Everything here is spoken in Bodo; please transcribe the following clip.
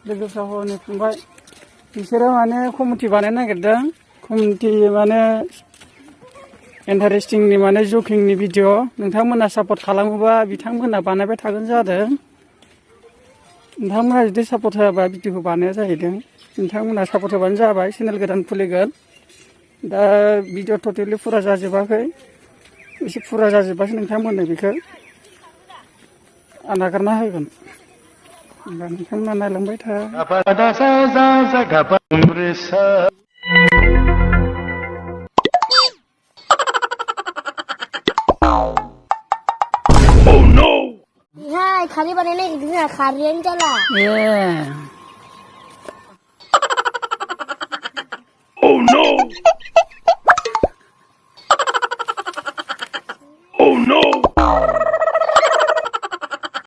लोगोफ्रा हनै फंबाय बिसोरो माने कमिटि बानायनो नागिरदों कमिटि माने इन्टारेस्टिंनि माने जकिंनि भिडिअ नोंथांमोना सापर्ट खालामोबा बिथांमोना बानायबाय थागोन जादों नोंथांमोना जुदि सापर्ट होआबा भिडिअखौ बानाया जाहैदों नोंथांमोना सापर्ट होबानो जाबाय चेनेल गोदान खुलिगोन दा भिडिअ टटेलि फुरा जाजोबाखै एसे फुरा जाजोबबासो नोंथांमोननो बेखौ नागारना होगोन होमबा नोंथांमोना नायलांबाय था Hai, kali pada ini kita kalian jalan. Oh no! Oh no!